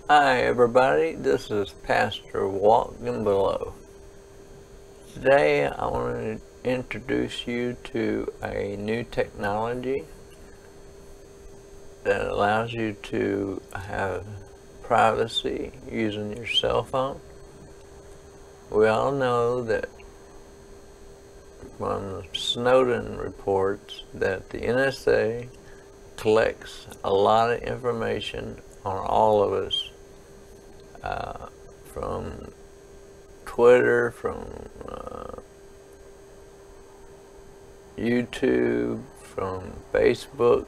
Hi everybody, this is Pastor Walt below. Today I want to introduce you to a new technology that allows you to have privacy using your cell phone. We all know that from Snowden reports that the NSA collects a lot of information on all of us, from Twitter, from YouTube, from Facebook,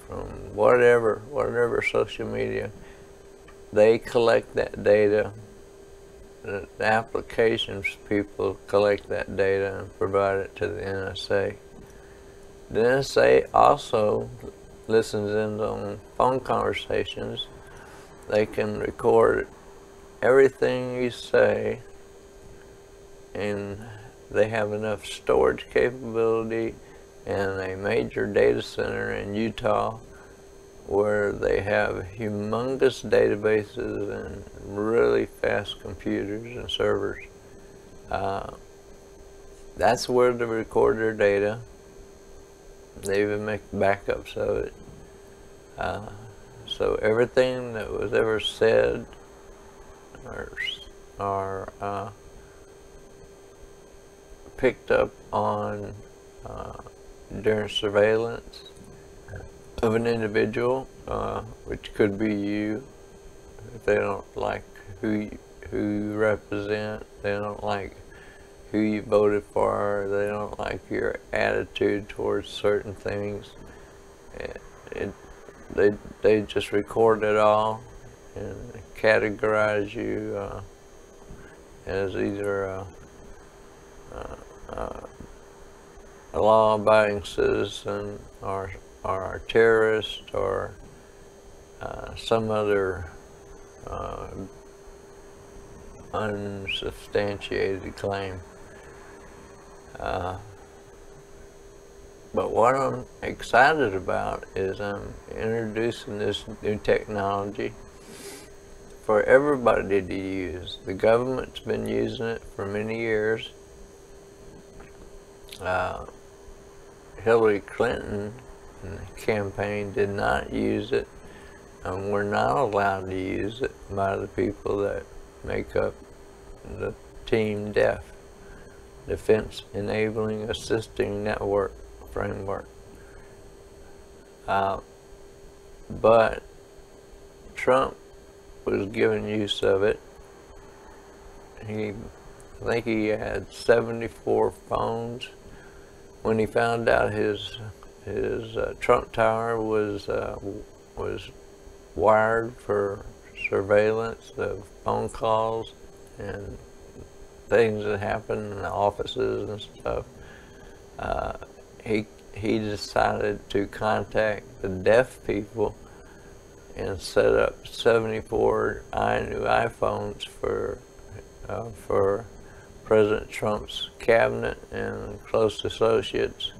from whatever social media. They collect that data. The applications people collect that data and provide it to the NSA. The NSA also listens in on phone conversations. They can record everything you say, and they have enough storage capability and a major data center in Utah where they have humongous databases and really fast computers and servers. That's where they record their data. They even make backups of it. So everything that was ever said or picked up on during surveillance of an individual, which could be you, if they don't like who you represent, they don't like who you voted for, they don't like your attitude towards certain things. They just record it all and categorize you as either a law-abiding citizen or a terrorist or some other unsubstantiated claim. But what I'm excited about is I'm introducing this new technology for everybody to use. The government's been using it for many years. Hillary Clinton campaign did not use it, and we're not allowed to use it by the people that make up the Team DEF, Defense Enabling Assisting Network framework. But Trump was given use of it. I think he had 74 phones. When he found out his Trump Tower was wired for surveillance of phone calls and things that happened in the offices and stuff, he decided to contact the deaf people and set up 74 new iPhones for President Trump's cabinet and close associates,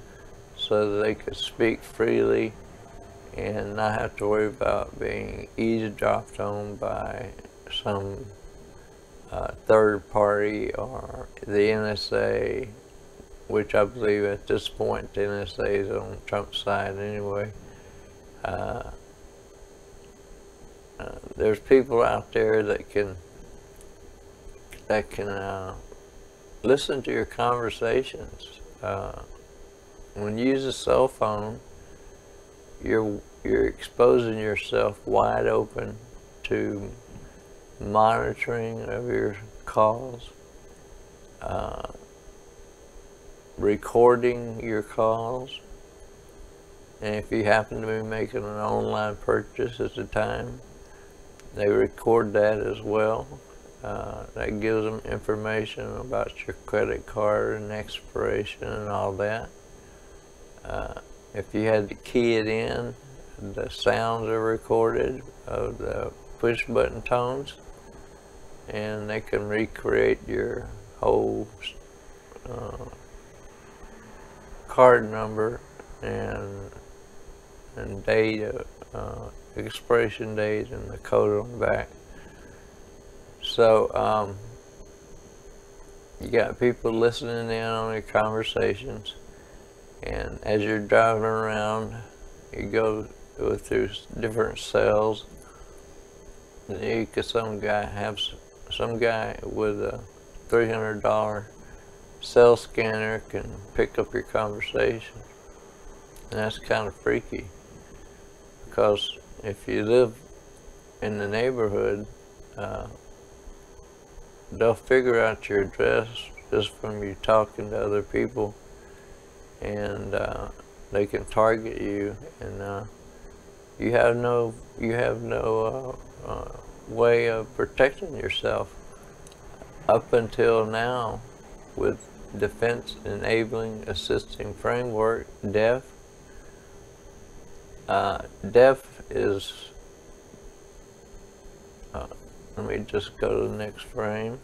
so that they could speak freely and not have to worry about being eavesdropped on by some third party or the NSA, which I believe at this point the NSA is on Trump's side anyway. There's people out there that can listen to your conversations. When you use a cell phone, you're exposing yourself wide open to monitoring of your calls, recording your calls, and if you happen to be making an online purchase at the time, they record that as well. That gives them information about your credit card and expiration and all that. If you had to key it in, the sounds are recorded of the push button tones, and they can recreate your whole card number and date expiration date and the code on the back. So you got people listening in on your conversations, and as you're driving around, you go through different cells. And you could some guy with a $300 cell scanner can pick up your conversation, and that's kind of freaky, because if you live in the neighborhood, they'll figure out your address just from you talking to other people, and they can target you, and you have no way of protecting yourself up until now with Defense Enabling Assisting Framework, DEF. DEF is, let me just go to the next frame.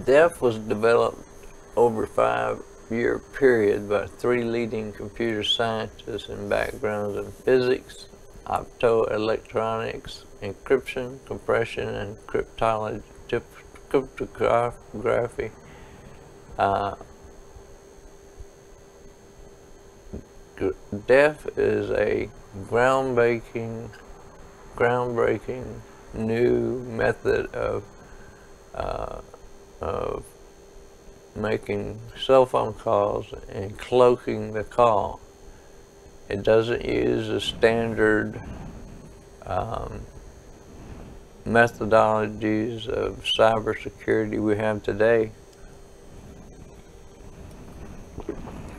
DEF was developed over a 5-year period by 3 leading computer scientists in backgrounds in physics, optoelectronics, encryption, compression, and cryptography. DEF is a groundbreaking new method of making cell phone calls and cloaking the call. It doesn't use the standard methodologies of cybersecurity we have today,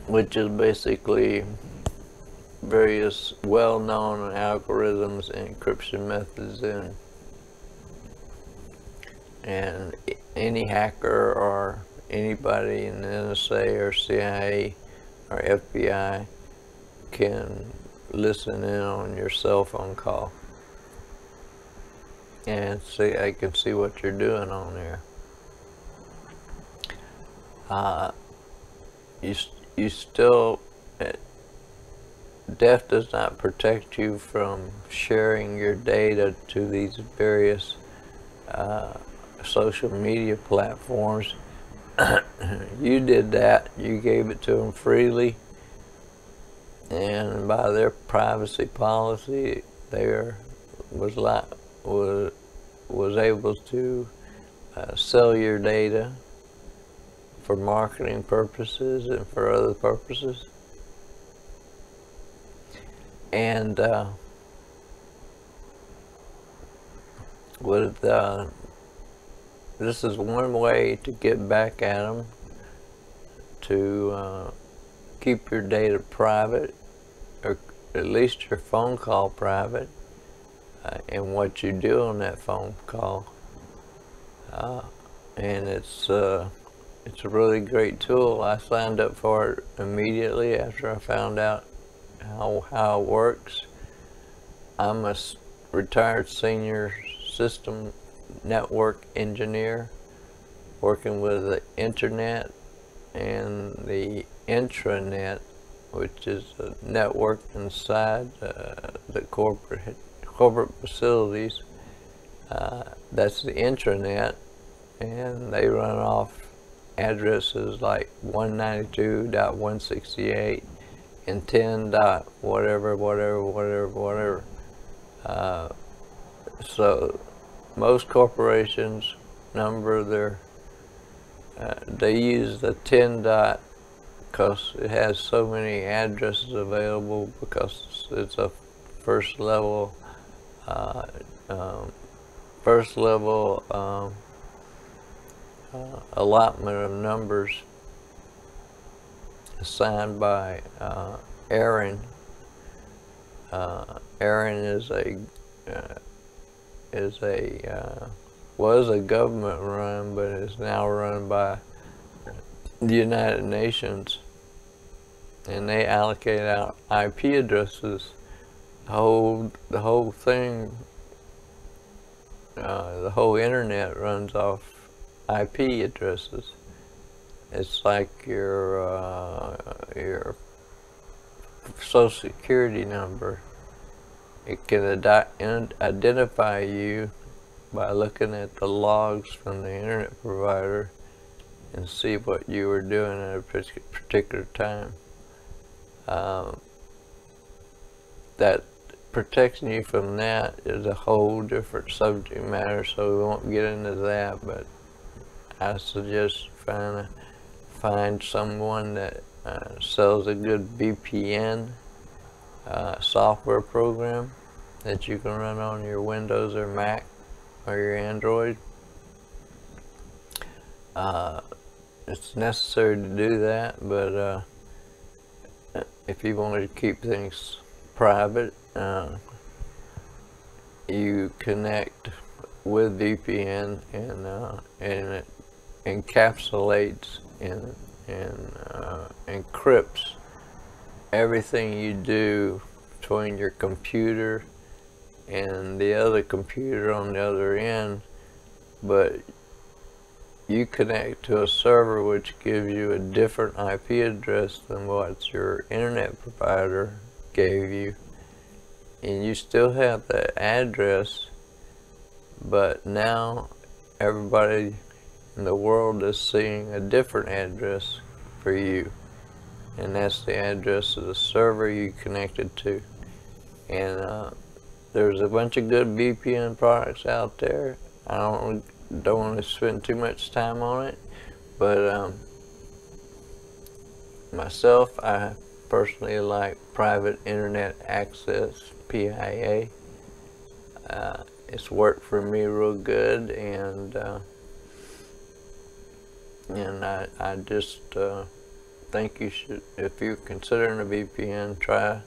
which is basically various well-known algorithms and encryption methods, and any hacker or anybody in the NSA or CIA or FBI can listen in on your cell phone call and see. I can see what you're doing on there. You still, DEF does not protect you from sharing your data to these various social media platforms. You did that. You gave it to them freely, and by their privacy policy, they was able to sell your data for marketing purposes and for other purposes. And this is one way to get back at them, to keep your data private, or at least your phone call private, and what you do on that phone call. And it's a really great tool. I signed up for it immediately after I found out how it works. I'm a retired senior system network engineer working with the internet and the intranet, which is a network inside the corporate facilities. That's the intranet, and they run off addresses like 192.168 and 10. Whatever. So most corporations number their, they use the 10 dot because it has so many addresses available, because it's a first level allotment of numbers assigned by Aaron. Aaron was a government run, but is now run by the United Nations, and they allocate out IP addresses. The whole thing, the whole internet runs off IP addresses. It's like your social security number. It can identify you by looking at the logs from the internet provider and see what you were doing at a particular time. That protecting you from that is a whole different subject matter, so we won't get into that, but I suggest find someone that sells a good VPN software program that you can run on your Windows or Mac or your Android. It's necessary to do that, but if you want to keep things private, you connect with VPN, and it encapsulates and encrypts everything you do between your computer and the other computer on the other end, but you connect to a server which gives you a different IP address than what your internet provider gave you, and you still have that address, but now everybody in the world is seeing a different address for you, and that's the address of the server you connected to. And there's a bunch of good VPN products out there. I don't want to spend too much time on it, but myself, I personally like Private Internet Access, PIA. It's worked for me real good, and I just think you should, if you're considering a VPN, try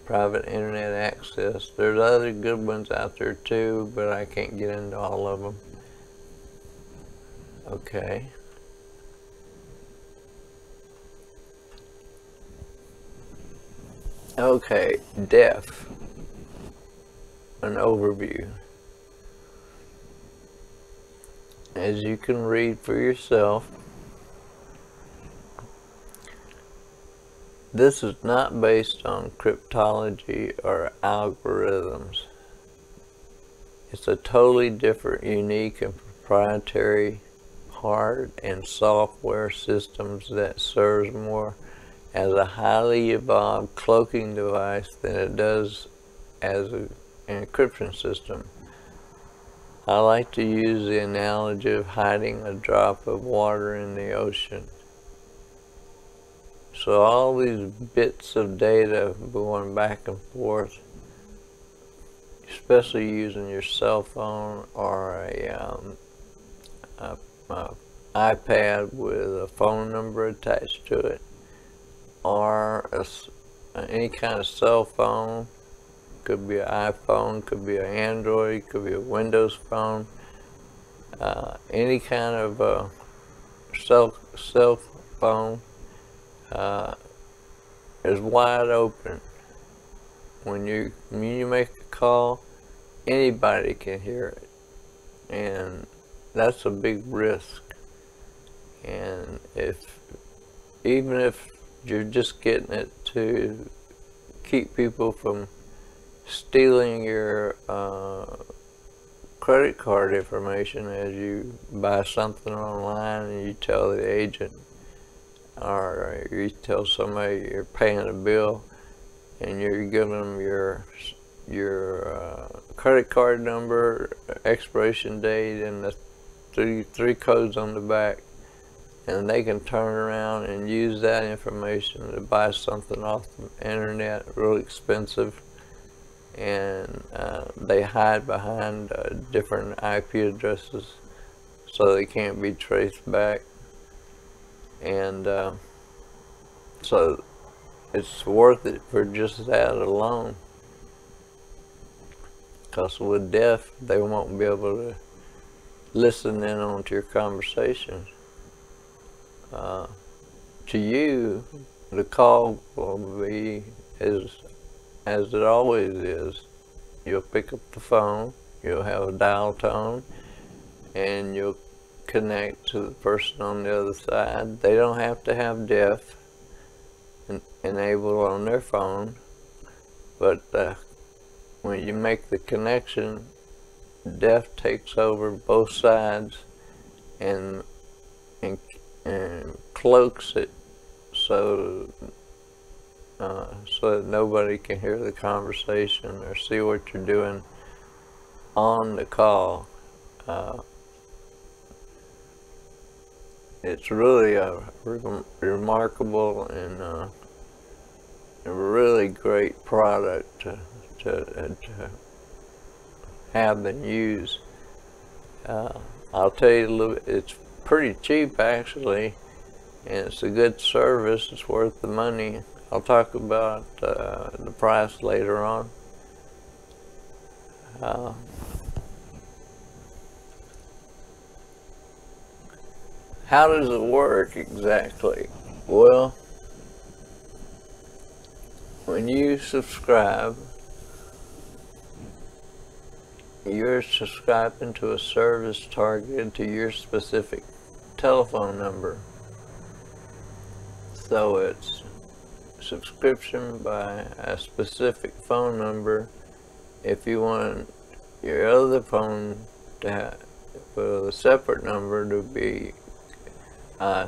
Private Internet Access. There's other good ones out there too, but I can't get into all of them. Okay. Okay, deaf. An overview. As you can read for yourself, this is not based on cryptology or algorithms. It's a totally different, unique, and proprietary hard and software systems that serves more as a highly evolved cloaking device than it does as an encryption system. I like to use the analogy of hiding a drop of water in the ocean. So all these bits of data going back and forth, especially using your cell phone or a iPad with a phone number attached to it, or any kind of cell phone. Could be an iPhone, could be an Android, could be a Windows phone. Any kind of cell phone is wide open. When you make a call, anybody can hear it, and that's a big risk. And even if you're just getting it to keep people from stealing your credit card information as you buy something online and you tell the agent, or you tell somebody you're paying a bill and you're giving them your credit card number, expiration date, and the three codes on the back, and they can turn around and use that information to buy something off the internet real expensive, and they hide behind different IP addresses so they can't be traced back. And so it's worth it for just that alone, because with deaf, they won't be able to listen in onto your conversation. To you, the call will be as it always is. You'll pick up the phone, you'll have a dial tone, and you'll connect to the person on the other side. They don't have to have deaf enabled on their phone, but when you make the connection, deaf takes over both sides and cloaks it so that nobody can hear the conversation or see what you're doing on the call. It's really a remarkable and a really great product to have and use. I'll tell you a little bit, it's pretty cheap actually, and it's a good service. It's worth the money. I'll talk about the price later on. How does it work exactly? Well, when you subscribe, you're subscribing to a service targeted to your specific telephone number. So it's subscription by a specific phone number. If you want your other phone to have a separate number to be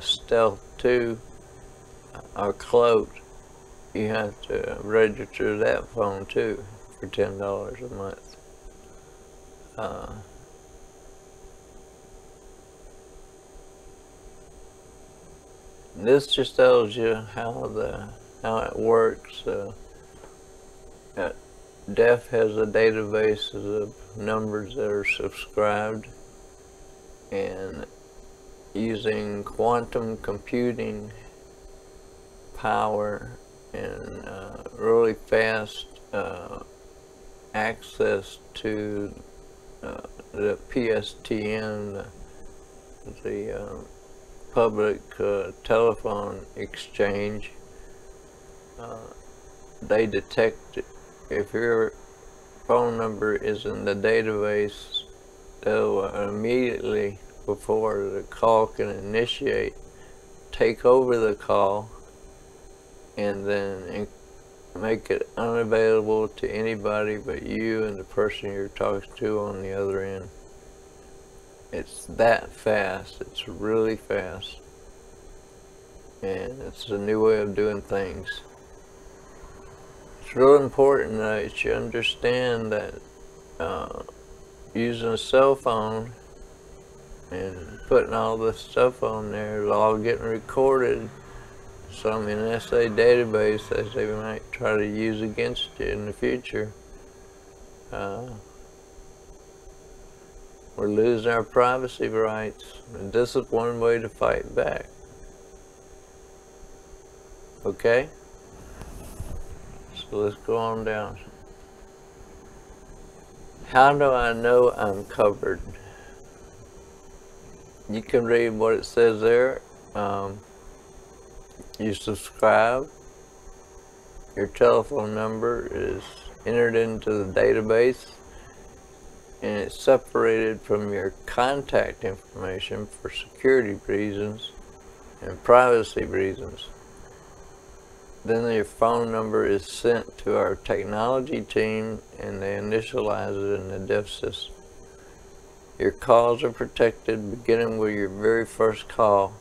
Stealth 2 or cloaked, you have to register that phone too for $10 a month. This just tells you how it works. Deaf has a database of numbers that are subscribed, and using quantum computing power and really fast access to the PSTN, the public telephone exchange. They detect if your phone number is in the database, they'll immediately, before the call can initiate, take over the call and then make it unavailable to anybody but you and the person you're talking to on the other end. It's that fast. It's really fast. And it's a new way of doing things. It's real important that you understand that using a cell phone and putting all this stuff on there is all getting recorded. Some NSA database that they might try to use against you in the future. We're losing our privacy rights, and this is one way to fight back. Okay? So let's go on down. How do I know I'm covered? You can read what it says there. You subscribe, your telephone number is entered into the database, and it's separated from your contact information for security reasons and privacy reasons. Then your phone number is sent to our technology team, and they initialize it in the deaf system. Your calls are protected beginning with your very first call.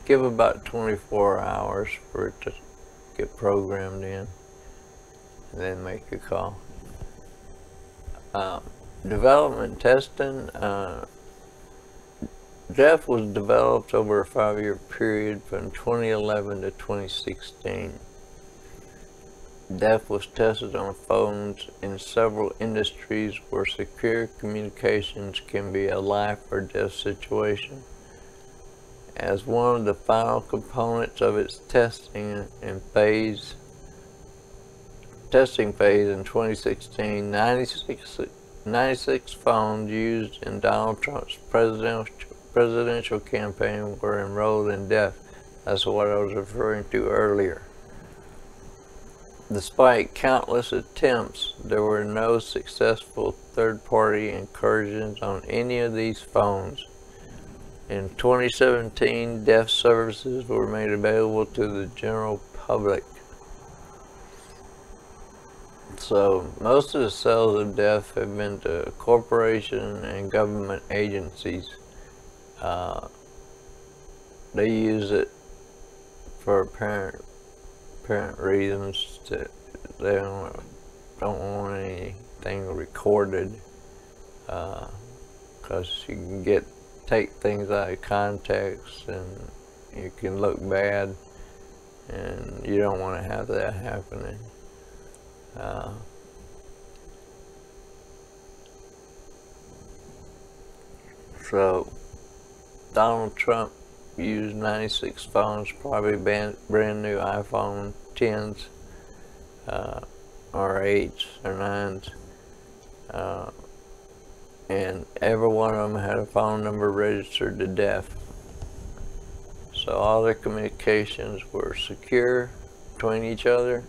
Give about 24 hours for it to get programmed in, and then make a call. Development testing. DEF was developed over a 5-year period from 2011 to 2016. DEF was tested on phones in several industries where secure communications can be a life or death situation. As one of the final components of its testing phase in 2016, 96 phones used in Donald Trump's presidential campaign were enrolled in DEF. That's what I was referring to earlier. Despite countless attempts, there were no successful third-party incursions on any of these phones. In 2017, DEF services were made available to the general public. So most of the sales of DEF have been to corporations and government agencies. They use it for apparent reasons. They don't want anything recorded, because you can take things out of context and you can look bad, and you don't want to have that happening. So Donald Trump used 96 phones, probably brand new iPhone 10s, or 8s or 9s, and every one of them had a phone number registered to DEF. So all their communications were secure between each other,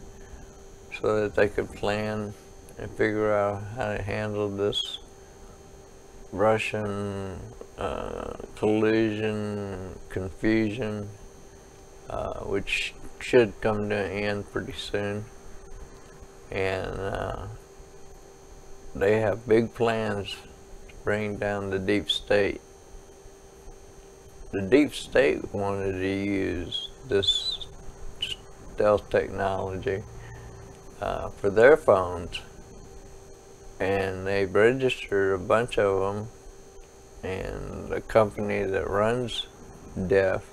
so that they could plan and figure out how to handle this Russian collusion, confusion, which should come to an end pretty soon. And they have big plans to bring down the deep state. The deep state wanted to use this stealth technology for their phones, and they registered a bunch of them, and the company that runs DEF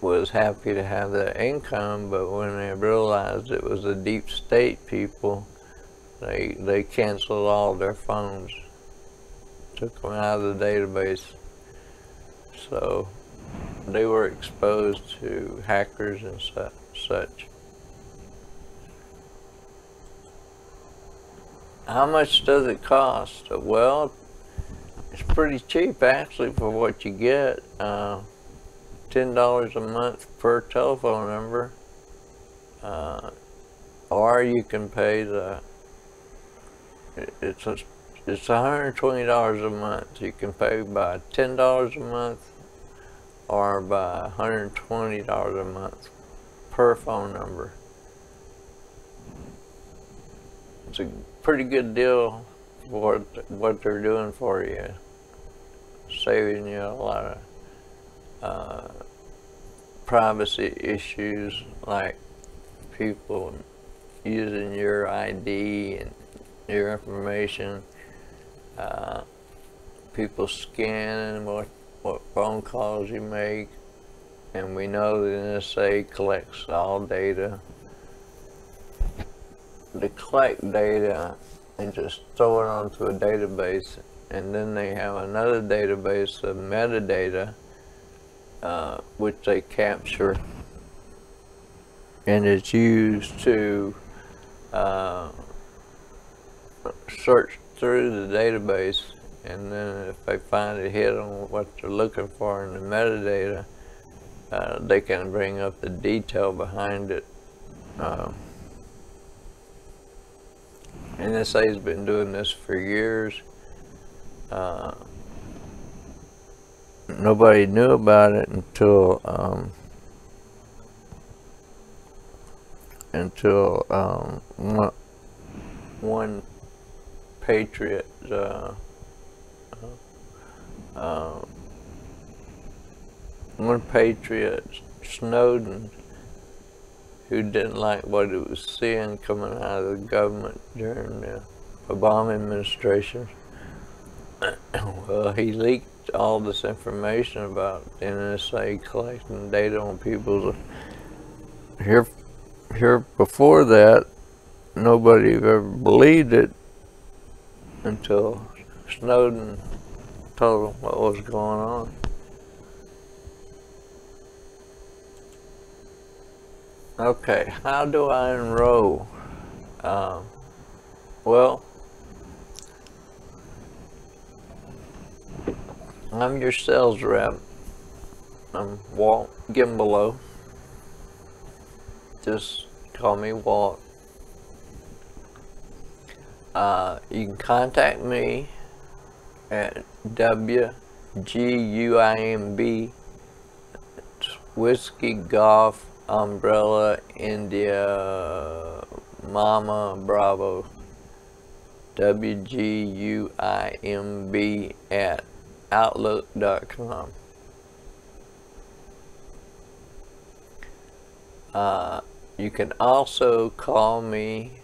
was happy to have that income, but when they realized it was the deep state people, they canceled all their phones, took them out of the database. So they were exposed to hackers and such. How much does it cost? Well, it's pretty cheap actually for what you get. $10 a month per telephone number, or you can pay it's $120 a month. You can pay by $10 a month or by $120 a month per phone number. It's a pretty good deal for what they're doing for you, saving you a lot of privacy issues, like people using your ID and your information, people scanning what phone calls you make, and we know the NSA collects all data. They collect data and just throw it onto a database, and then they have another database of metadata, which they capture, and it's used to search through the database, and then if they find a hit on what they're looking for in the metadata, they can bring up the detail behind it. NSA has been doing this for years. Nobody knew about it until one patriot, Snowden, who didn't like what he was seeing coming out of the government during the Obama administration. Well, he leaked all this information about the NSA collecting data on people's. Here before that, nobody ever believed it until Snowden told them what was going on. Okay, how do I enroll? Well, I'm your sales rep. I'm Walt. Give them below. Just Call me Walt. You can contact me at WGUIMB, Whiskey Golf Umbrella India Mama Bravo, WGUIMB at outlook.com. You can also call me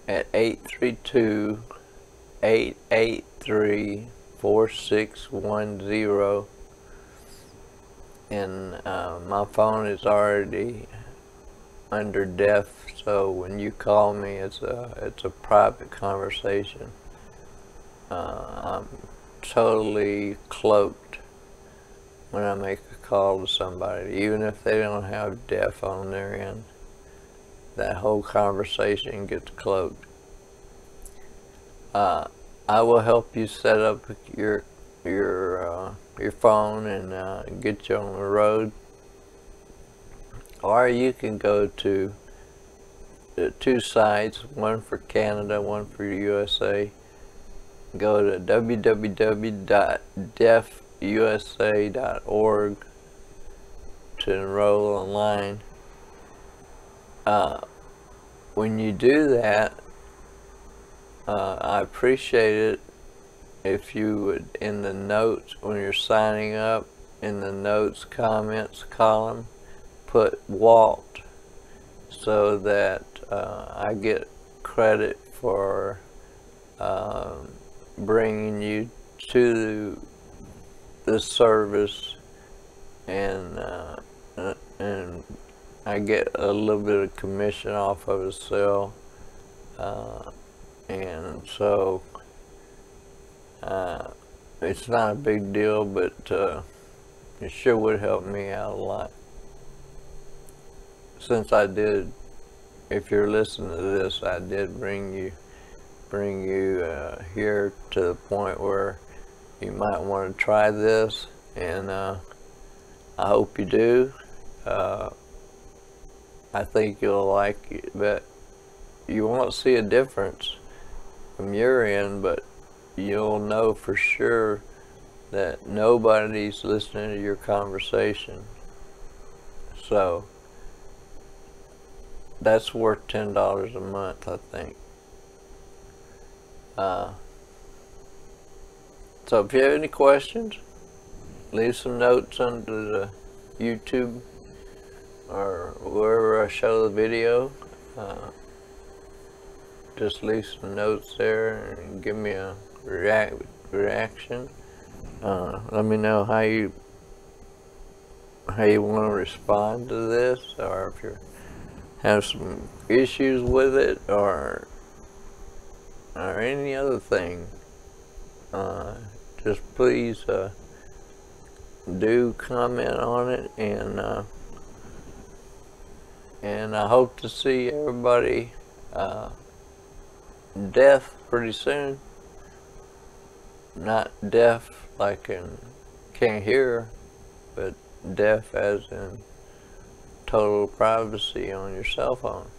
at 832-883-4610, and my phone is already under deaf, so when you call me, it's a private conversation. I'm totally cloaked when I make a call to somebody, even if they don't have deaf on their end. That whole conversation gets cloaked. I will help you set up your phone and get you on the road. Or you can go to the two sites, one for Canada, one for USA. Go to www.deafusa.org to enroll online. When you do that, I appreciate it if you would, in the notes, when you're signing up, in the notes comments column, put Walt, so that I get credit for bringing you to the service, and I get a little bit of commission off of a sale, and so it's not a big deal, but it sure would help me out a lot. Since I did, if you're listening to this, I did bring you here to the point where you might want to try this, and I hope you do. I think you'll like it, but you won't see a difference from your end, but you'll know for sure that nobody's listening to your conversation. So that's worth $10 a month, I think. So if you have any questions, leave some notes under the YouTube or wherever I show the video. Just leave some notes there and give me a reaction. Let me know how you want to respond to this, or if you have some issues with it, or any other thing. Just please do comment on it, and I hope to see everybody deaf pretty soon. Not deaf like in can't hear, but deaf as in total privacy on your cell phone.